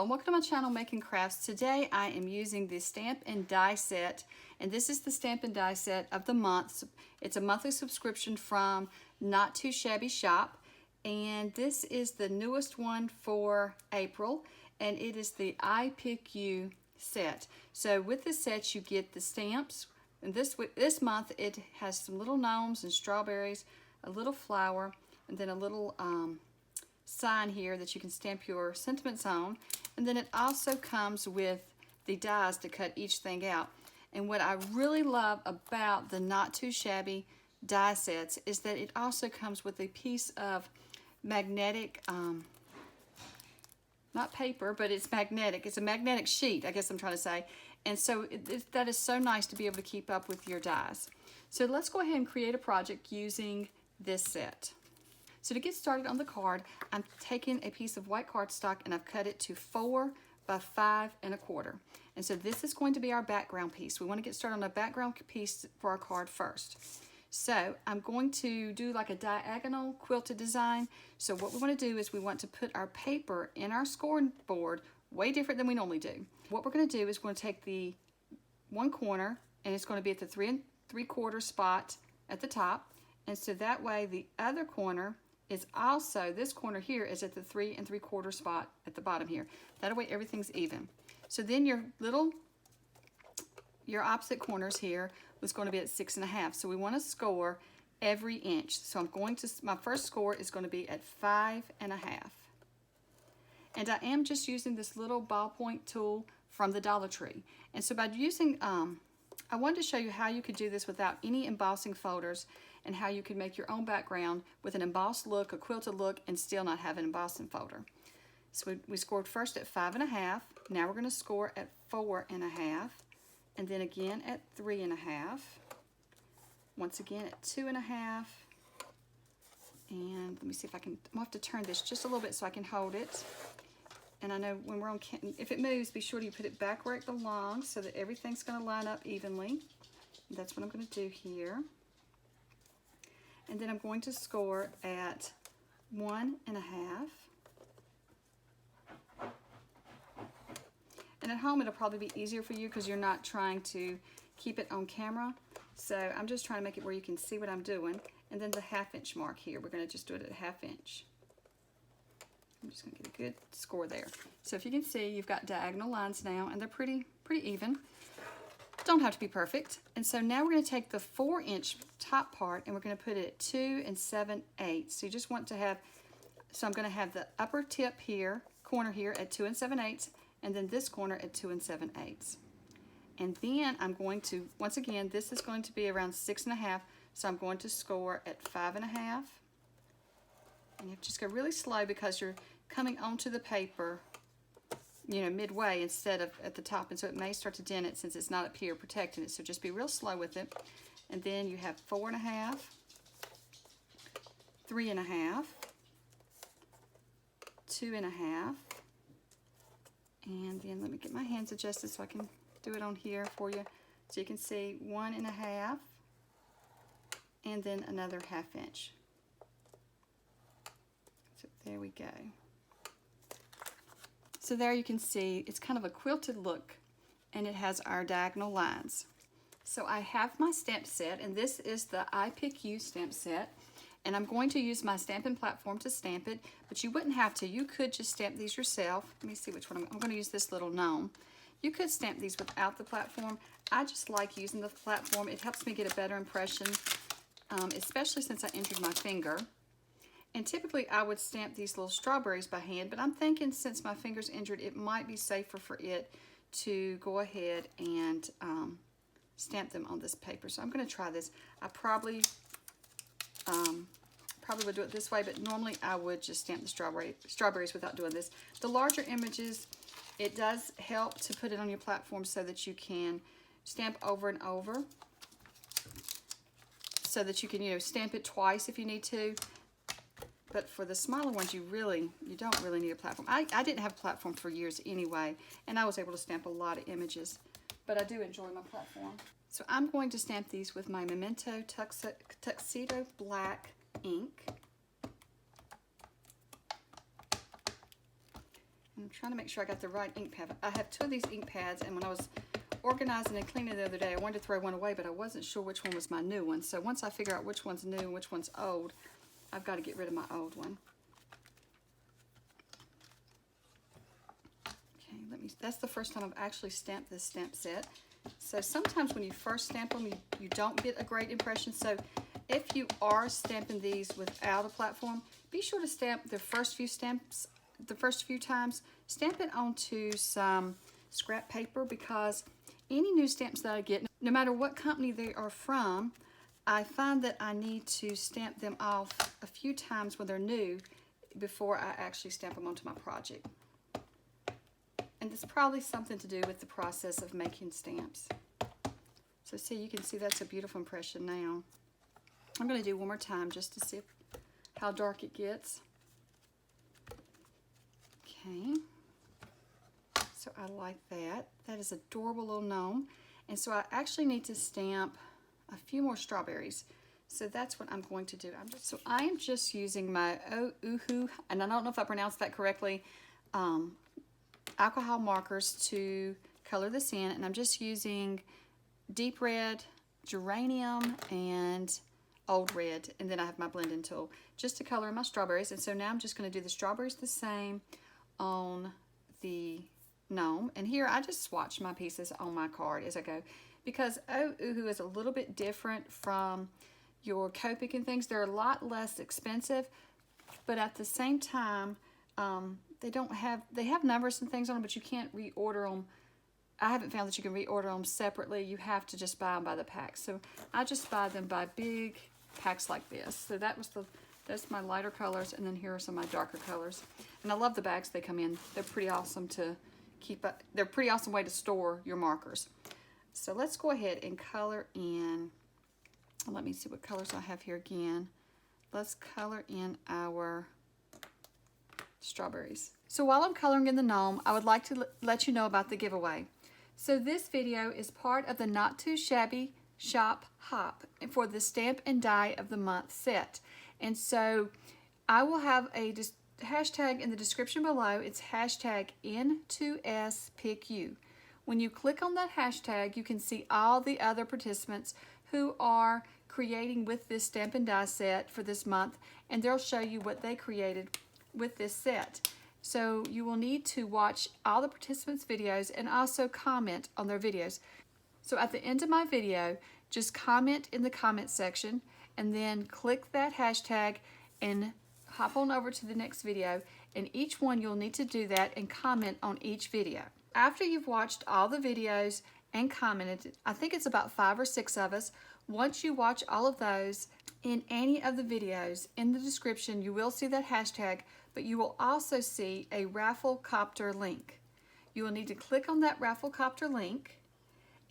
and welcome to my channel, Making Crafts. Today I am using the stamp and die set, and this is the stamp and die set of the month. It's a monthly subscription from N2S Shop, and this is the newest one for April, and it is the I Pick You set. So with this set you get the stamps, and this month it has some little gnomes and strawberries, a little flower, and then a little sign here that you can stamp your sentiments on. And then it also comes with the dies to cut each thing out. And what I really love about the Not Too Shabby die sets is that it also comes with a piece of magnetic, not paper, but it's magnetic. It's a magnetic sheet, I guess I'm trying to say. And so that is so nice to be able to keep up with your dies. So let's go ahead and create a project using this set. So to get started on the card, I'm taking a piece of white cardstock and I've cut it to 4 by 5 1/4. And so this is going to be our background piece. We want to get started on a background piece for our card first. So I'm going to do like a diagonal quilted design. So what we want to do is we want to put our paper in our scoring board way different than we normally do. What we're going to do is we're going to take the one corner, and it's going to be at the 3 3/4 spot at the top. And so that way the other corner is also, this corner here is at the 3 3/4 spot at the bottom here. That way everything's even. So then your opposite corners here was going to be at 6 1/2. So we want to score every inch. So my first score is going to be at 5 1/2. And I am just using this little ballpoint tool from the Dollar Tree. And so by using, I wanted to show you how you could do this without any embossing folders, and how you could make your own background with an embossed look, a quilted look, and still not have an embossing folder. So we scored first at 5 1/2. Now we're going to score at 4 1/2, and then again at 3 1/2. Once again at 2 1/2. And let me see if I can, I'm going to have to turn this just a little bit so I can hold it. And I know when we're on, if it moves, be sure to put it back where it belongs so that everything's going to line up evenly. And that's what I'm going to do here. And then I'm going to score at 1 1/2. And at home it'll probably be easier for you because you're not trying to keep it on camera. So I'm just trying to make it where you can see what I'm doing. And then the 1/2 inch mark here, we're going to just do it at 1/2 inch. I'm just going to get a good score there. So if you can see, you've got diagonal lines now, and they're pretty even. Don't have to be perfect. And so now we're going to take the 4 inch top part and we're going to put it at 2 7/8. So you just want to have, so I'm going to have the upper tip here, corner here at 2 7/8, and then this corner at 2 7/8. And then I'm going to, once again, this is going to be around 6 1/2, so I'm going to score at 5 1/2. And you just go really slow because you're coming onto the paper, you know, midway instead of at the top, and so it may start to dent it since it's not up here protecting it. So just be real slow with it. And then you have 4 1/2, 3 1/2, 2 1/2, and then let me get my hands adjusted so I can do it on here for you. So you can see 1 1/2, and then another 1/2 inch. So there we go. So there you can see it's kind of a quilted look, and it has our diagonal lines. So I have my stamp set, and this is the I Pick You stamp set, and I'm going to use my stamping platform to stamp it, but you wouldn't have to. You could just stamp these yourself. Let me see which one. I'm going to use this little gnome. You could stamp these without the platform. I just like using the platform. It helps me get a better impression, especially since I injured my finger. And typically I would stamp these little strawberries by hand, but I'm thinking since my finger's injured, it might be safer for it to go ahead and stamp them on this paper. So I'm going to try this. I probably would do it this way, but normally I would just stamp the strawberries without doing this. The larger images, it does help to put it on your platform so that you can stamp over and over, so that you can, you know, stamp it twice if you need to. But for the smaller ones, you don't really need a platform. I didn't have a platform for years anyway, and I was able to stamp a lot of images, but I do enjoy my platform. So I'm going to stamp these with my Memento Tuxedo Black ink. I'm trying to make sure I got the right ink pad. I have 2 of these ink pads, and when I was organizing and cleaning the other day, I wanted to throw one away, but I wasn't sure which one was my new one. So once I figure out which one's new and which one's old, I've got to get rid of my old one. Okay, that's the first time I've actually stamped this stamp set. So sometimes when you first stamp them, you don't get a great impression. So if you are stamping these without a platform, be sure to stamp the first few stamps, the first few times, stamp it onto some scrap paper, because any new stamps that I get, no matter what company they are from, I find that I need to stamp them off a few times when they're new before I actually stamp them onto my project. And it's probably something to do with the process of making stamps. So see, you can see that's a beautiful impression now. I'm going to do one more time just to see how dark it gets. Okay. So I like that. That is adorable little gnome. And so I actually need to stamp a few more strawberries. So that's what I'm going to do. I am just using my Oohoo, and I don't know if I pronounced that correctly, alcohol markers to color this in. And I'm just using deep red, geranium, and old red. And then I have my blending tool just to color in my strawberries. And so now I'm just going to do the strawberries the same on the gnome. And here I just swatch my pieces on my card as I go, because Oohoo is a little bit different from your Copic and things. They're a lot less expensive, but at the same time, they have numbers and things on them, but you can't reorder them. I haven't found that you can reorder them separately. You have to just buy them by the pack. So I just buy them by big packs like this. So that's my lighter colors, and then here are some of my darker colors. And I love the bags they come in. They're pretty awesome to keep up. They're a pretty awesome way to store your markers. So let's go ahead and color in. Let me see what colors I have here again. Let's color in our strawberries. So while I'm coloring in the gnome, I would like to let you know about the giveaway. So this video is part of the Not Too Shabby Shop Hop for the Stamp and Die of the Month set. And so I will have a hashtag in the description below. It's hashtag N2SPickYou. When you click on that hashtag, you can see all the other participants who are creating with this stamp and die set for this month, and they'll show you what they created with this set. So you will need to watch all the participants' videos and also comment on their videos. So at the end of my video, just comment in the comment section and then click that hashtag and hop on over to the next video, and each one you'll need to do that and comment on each video. After you've watched all the videos and commented, I think it's about 5 or 6 of us, once you watch all of those, in any of the videos, in the description, you will see that hashtag, but you will also see a Rafflecopter link. You will need to click on that Rafflecopter link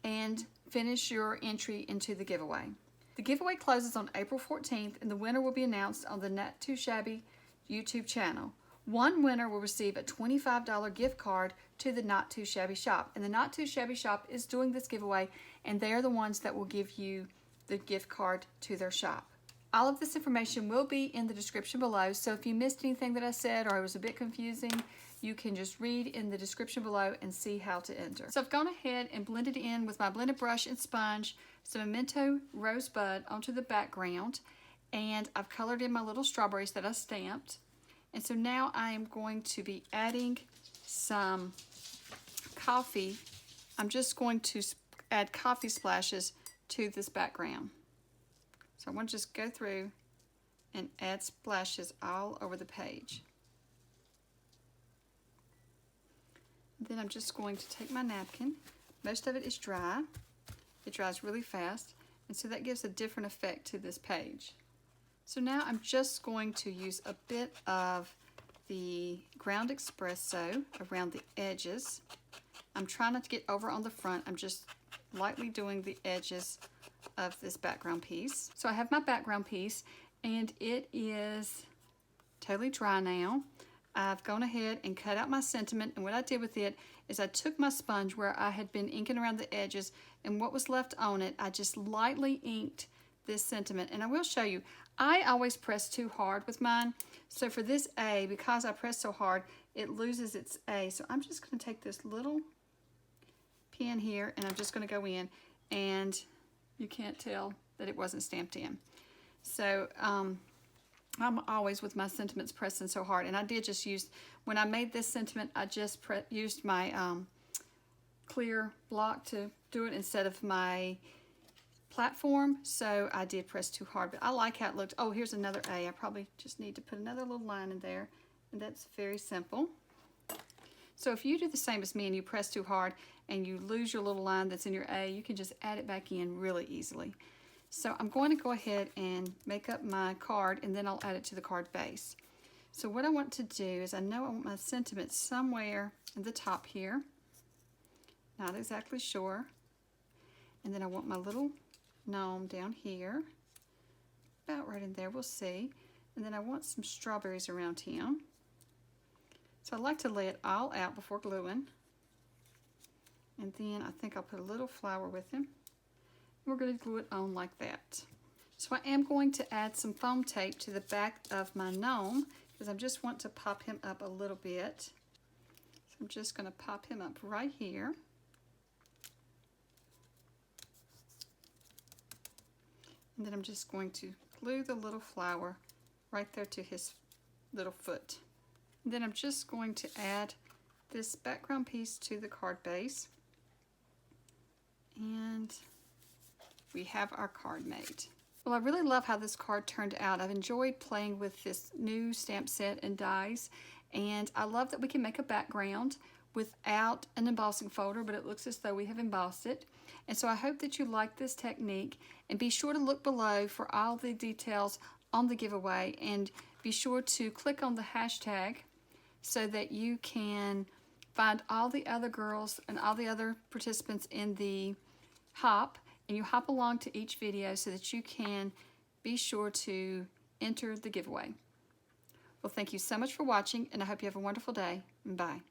and finish your entry into the giveaway. The giveaway closes on April 14th, and the winner will be announced on the Not Too Shabby YouTube channel. One winner will receive a $25 gift card to the Not Too Shabby Shop. And the Not Too Shabby Shop is doing this giveaway, and they are the ones that will give you the gift card to their shop. All of this information will be in the description below, so if you missed anything that I said or it was a bit confusing, you can just read in the description below and see how to enter. So I've gone ahead and blended in with my blended brush and sponge some Memento Rosebud onto the background, and I've colored in my little strawberries that I stamped. And so now I am going to be adding some coffee. I'm just going to add coffee splashes to this background. So I want to just go through and add splashes all over the page. Then I'm just going to take my napkin. Most of it is dry. It dries really fast, and so that gives a different effect to this page. So now I'm just going to use a bit of the ground espresso around the edges. I'm trying not to get over on the front. I'm just lightly doing the edges of this background piece. So I have my background piece, and it is totally dry now. I've gone ahead and cut out my sentiment, and what I did with it is I took my sponge where I had been inking around the edges, and what was left on it, I just lightly inked this sentiment. And I will show you, I always press too hard with mine. So for this A, because I pressed so hard, it loses its A. So I'm just going to take this little pin here and I'm just going to go in, and you can't tell that it wasn't stamped in. So I'm always with my sentiments pressing so hard, and I did just use, when I made this sentiment, I just used my clear block to do it instead of my platform, so I did press too hard, but I like how it looked. Oh, here's another A. I probably just need to put another little line in there, and that's very simple. So if you do the same as me and you press too hard and you lose your little line that's in your A, you can just add it back in really easily. So I'm going to go ahead and make up my card, and then I'll add it to the card base. So what I want to do is, I know I want my sentiment somewhere at the top here. Not exactly sure. And then I want my little gnome down here. About right in there, we'll see. And then I want some strawberries around him. So I like to lay it all out before gluing. And then I think I'll put a little flower with him. We're going to glue it on like that. So I am going to add some foam tape to the back of my gnome because I just want to pop him up a little bit. So I'm just going to pop him up right here. And then I'm just going to glue the little flower right there to his little foot. And then I'm just going to add this background piece to the card base. And we have our card made. Well, I really love how this card turned out. I've enjoyed playing with this new stamp set and dies, and I love that we can make a background without an embossing folder, but it looks as though we have embossed it. And so I hope that you like this technique, and be sure to look below for all the details on the giveaway, and be sure to click on the hashtag so that you can find all the other girls and all the other participants in the hop, and you hop along to each video so that you can be sure to enter the giveaway. Well, thank you so much for watching, and I hope you have a wonderful day. Bye.